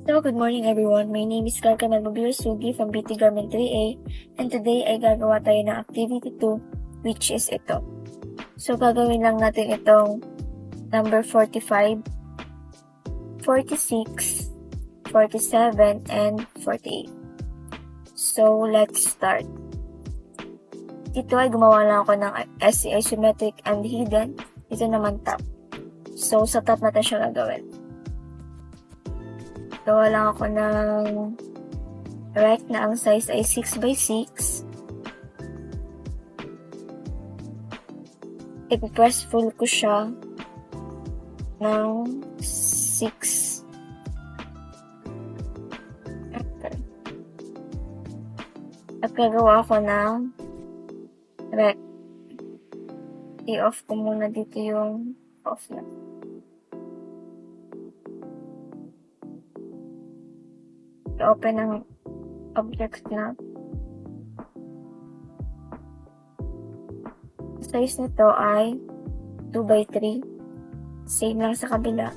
So, good morning everyone. My name is Karkamel Sugi from BT Garment 3A and today ay gagawa tayo ng activity 2 which is ito. So, gagawin lang natin itong number 45, 46, 47, and 48. So, let's start. Dito ay gumawa lang ako ng SC isometric and hidden. Ito naman top. So, sa top natin siya gagawin. Gawa lang ako ng rect na ang size ay 6x6. I-press full ko siya ng 6. Okay. At gagawa ako ng rect. I-off ko muna dito yung off na. I-open ang object na. Size nito ay 2x3. Same lang sa kabila.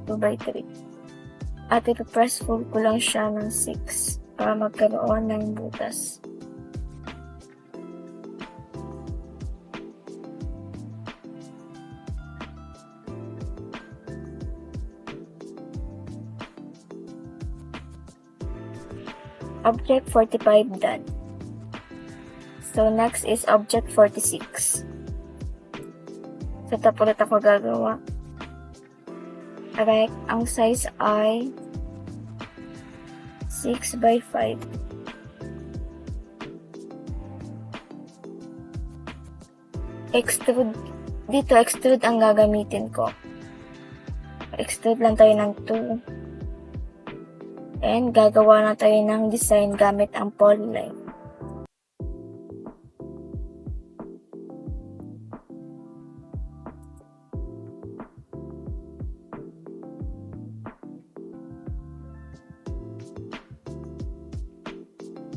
2x3. At ipipress full ko lang siya ng 6 para magkaroon ng butas. Object 45 done. So, next is object 46. So, tapos ulit ako gagawa. Alright, ang size ay 6x5. Extrude. Dito, extrude ang gagamitin ko. Extrude lang tayo ng 2. And gagawa na tayo ng design gamit ang polyline.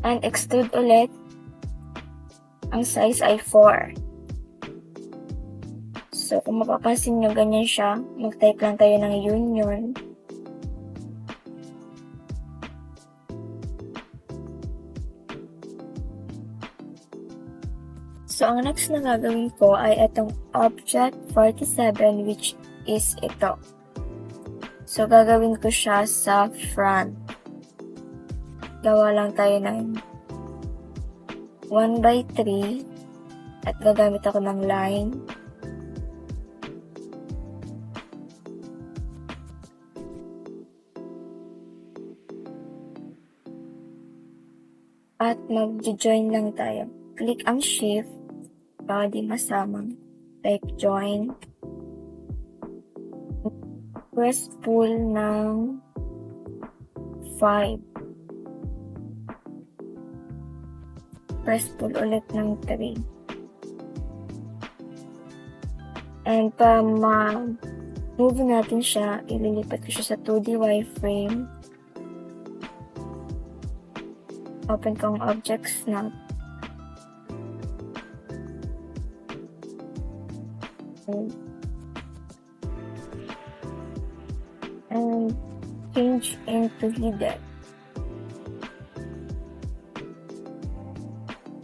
And extrude ulit. Ang size ay 4. So, kung mapapansin nyo, ganyan siya. Mag-type lang tayo ng union. So, ang next na gagawin ko ay itong object 47 which is ito. So, gagawin ko siya sa front. Gawa lang tayo ng 1x3 at gagamit ako ng line. At mag-join lang tayo. Click ang shift para di masamang. Type join. Press pull ng 5. Press pull ulit ng 3. And para ma-move natin siya, ililipat ko siya sa 2D wireframe. Open ko ang object snap. And change into hidden.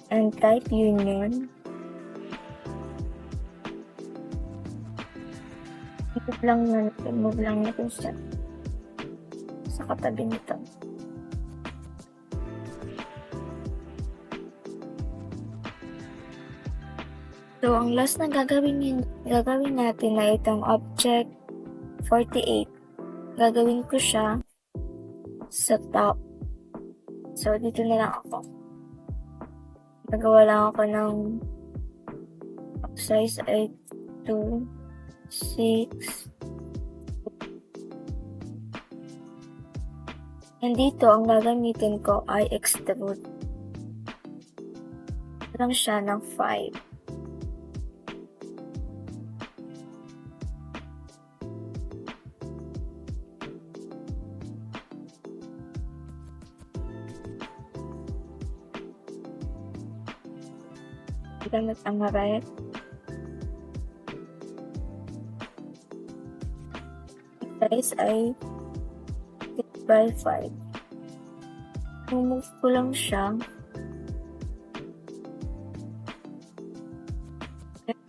And type union. Move lang natin siya sa katabi nito. So, ang last na gagawin natin na itong object 48. Gagawin ko siya sa top. So, dito na lang ako. Nagawa lang ako ng size ay 2, 6. And dito, ang gagamitin ko ay extrude. Lang siya ng 5. Gamit ang rect. size ay 6x5. Move ko lang siya.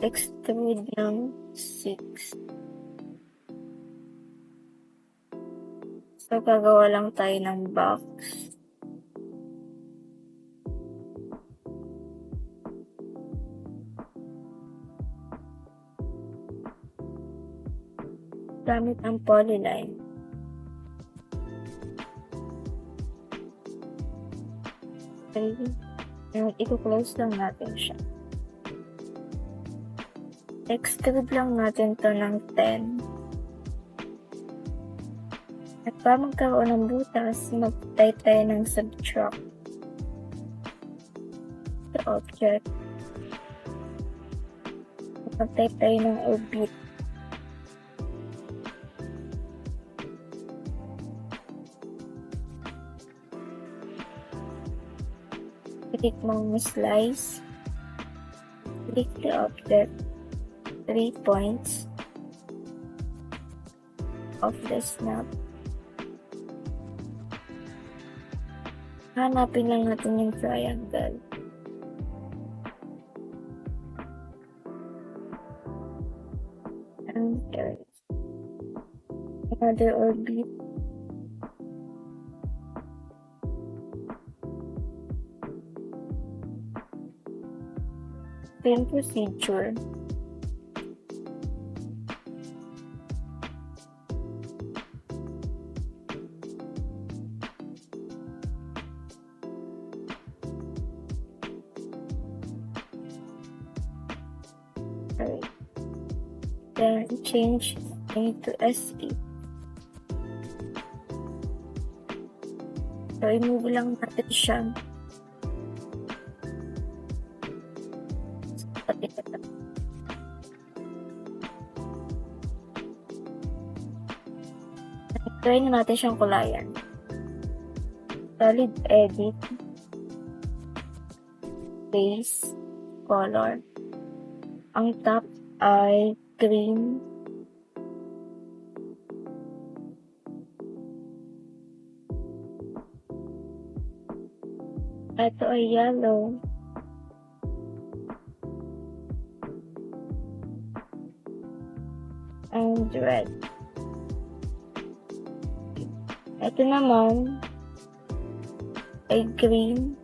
Extrude ng 6. So, gagawa lang tayo ng box. Gamit ang polyline. Okay. I-close lang natin siya. Extrude lang natin to ng 10. At para magkaroon ng butas, mag-type tayo ng subtract the object. Mag-type tayo ng orbit. Click mong slice. Click the object. 3 points of the snap. Hanapin lang natin yung triangle. And there's another orbit. Same procedure. Then change into SE. So, i-move lang natin siya. Try na natin siyang kulayan. Solid edit. Base. Color. Ang top ay green. Ito ay yellow. And red. Ito naman ay green.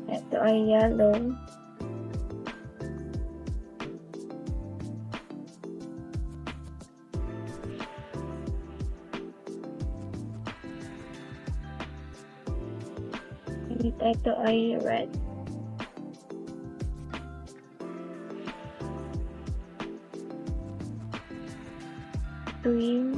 Ito ay yellow. Ito ay red. Green.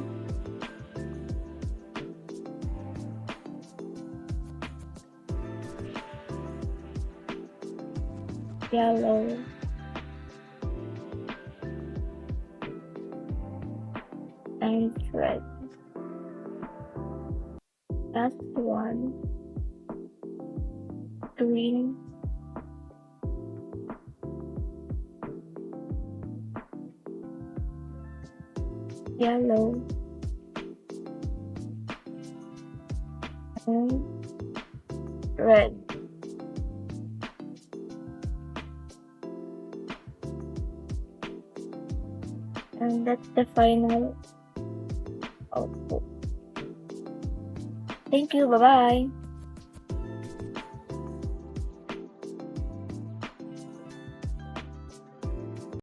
Yellow. And red. Last one. Green. Yellow. And red. And that's the final output. Thank you. Bye-bye.